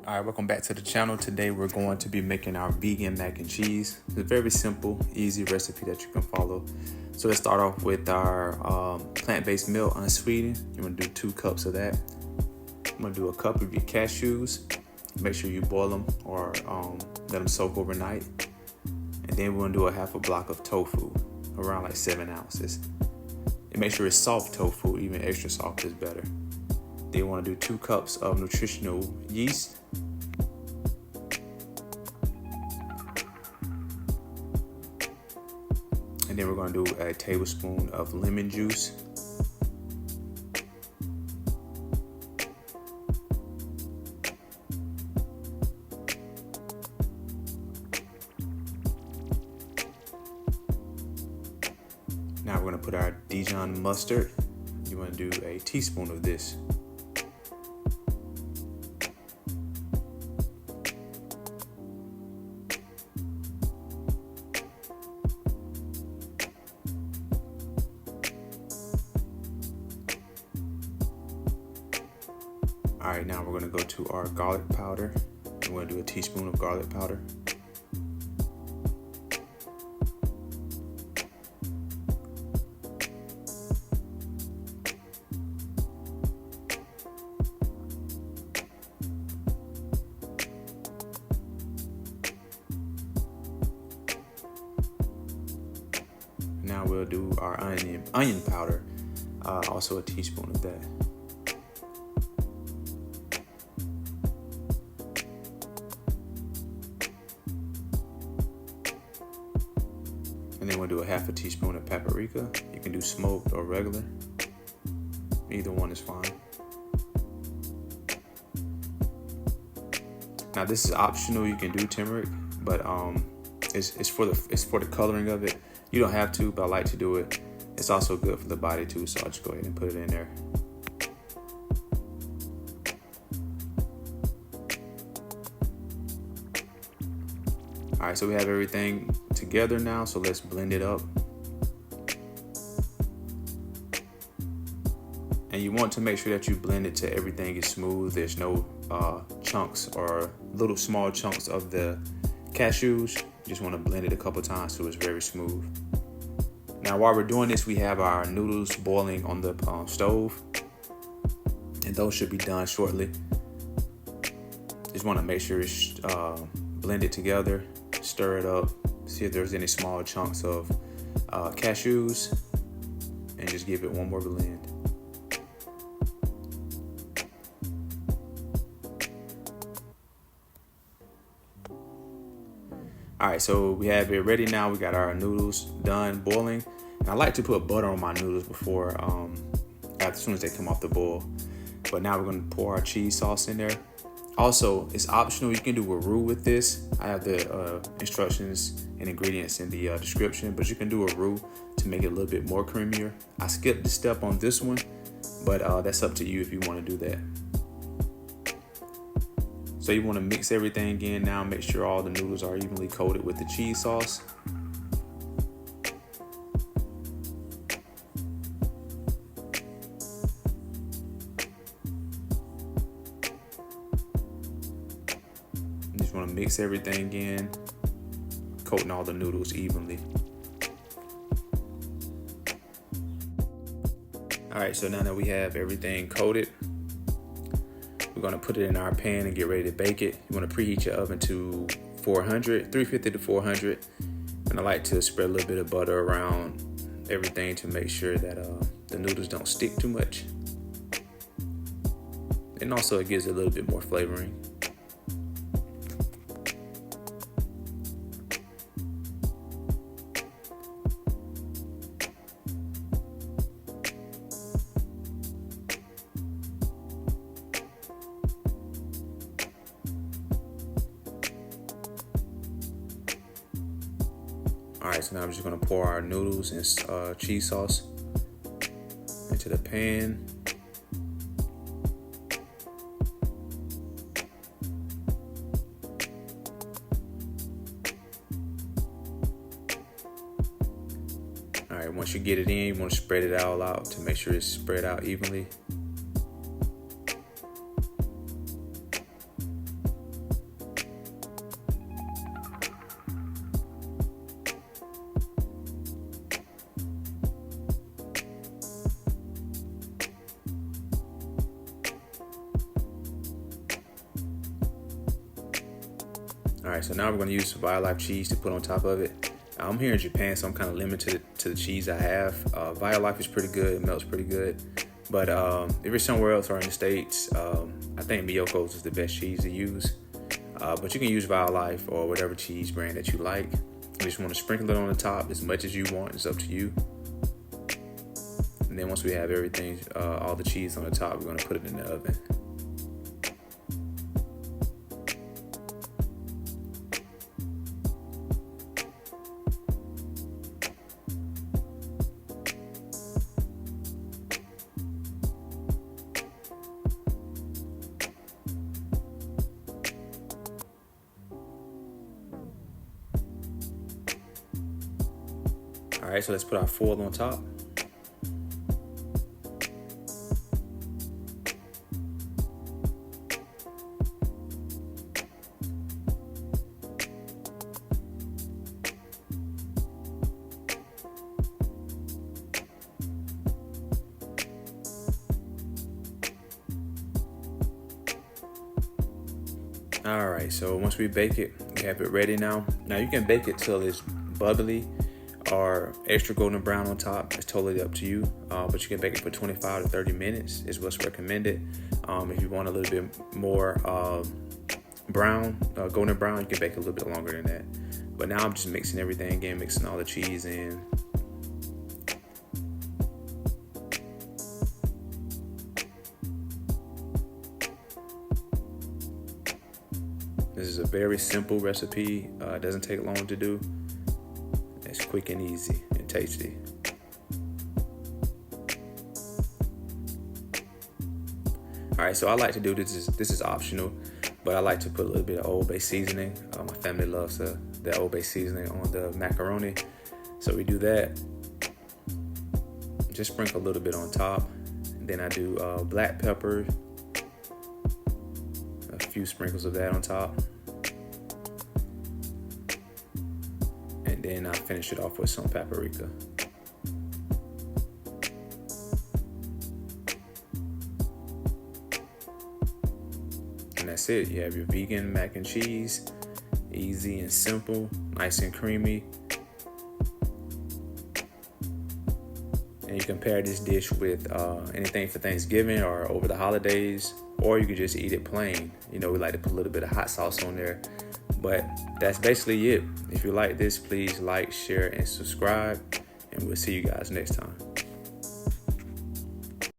All right, welcome back to the channel. Today we're going to be making our vegan mac and cheese. It's a very simple, easy recipe that you can follow. So let's start off with our plant-based milk, unsweetened. You're gonna do 2 cups of that. I'm gonna do a cup of your cashews. Make sure you boil them or let them soak overnight. And then we're gonna do a half a block of tofu, around like 7 ounces. And make sure it's soft tofu, even extra soft is better. Then you wanna do 2 cups of nutritional yeast. And then we're going to do a tablespoon of lemon juice. Now we're going to put our Dijon mustard. You want to do a teaspoon of this. All right, now we're gonna go to our garlic powder. We're gonna do a teaspoon of garlic powder. Now we'll do our onion powder, also a teaspoon of that. And then we'll do a half a teaspoon of paprika. You can do smoked or regular. Either one is fine. Now this is optional. You can do turmeric, but it's for the coloring of it. You don't have to, but I like to do it. It's also good for the body too, so I'll just go ahead and put it in there. All right, so we have everything together now, so let's blend it up. And you want to make sure that you blend it till everything is smooth. There's no chunks or little small chunks of the cashews. You just want to blend it a couple times so it's very smooth. Now while we're doing this, we have our noodles boiling on the stove, and those should be done shortly. Just want to make sure it's blended together. Stir it up, see if there's any small chunks of cashews, and just give it one more blend. All right, so we have it ready now. We got our noodles done boiling. And I like to put butter on my noodles before, as soon as they come off the boil. But now we're gonna pour our cheese sauce in there. Also, it's optional. You can do a roux with this. I have the instructions and ingredients in the description, but you can do a roux to make it a little bit more creamier. I skipped the step on this one, but that's up to you if you want to do that. So you want to mix everything in now. Make sure all the noodles are evenly coated with the cheese sauce. Want to mix everything in, coating all the noodles evenly. All right, so now that we have everything coated, we're going to put it in our pan and get ready to bake it. You want to preheat your oven to 350 to 400. And I like to spread a little bit of butter around everything to make sure that the noodles don't stick too much. And also it gives it a little bit more flavoring. All right, so now I'm just gonna pour our noodles and cheese sauce into the pan. All right, once you get it in, you want to spread it all out to make sure it's spread out evenly. All right, so now we're gonna use Violife cheese to put on top of it. I'm here in Japan, so I'm kind of limited to the cheese I have. Violife is pretty good, it melts pretty good. But if you're somewhere else or in the States, I think Miyoko's is the best cheese to use. But you can use Violife or whatever cheese brand that you like. You just want to sprinkle it on the top as much as you want. It's up to you. And then once we have everything, all the cheese on the top, we're going to put it in the oven. All right, so let's put our foil on top. All right, so once we bake it, we have it ready now. Now you can bake it till it's bubbly or extra golden brown on top. It's totally up to you, but you can bake it for 25 to 30 minutes is what's recommended. If you want a little bit more brown, golden brown, you can bake it a little bit longer than that. But now I'm just mixing everything in, mixing all the cheese in. This is a very simple recipe. It doesn't take long to do. It's quick and easy and tasty. All right, so I like to do this is optional, but I like to put a little bit of Old Bay seasoning. My family loves the Old Bay seasoning on the macaroni. So we do that. Just sprinkle a little bit on top. And then I do black pepper, a few sprinkles of that on top. And then I finish it off with some paprika. And that's it. You have your vegan mac and cheese. Easy and simple, nice and creamy. And you can pair this dish with anything for Thanksgiving or over the holidays, or you can just eat it plain. You know, we like to put a little bit of hot sauce on there. But that's basically it. If you like this, please like, share, and subscribe. And we'll see you guys next time.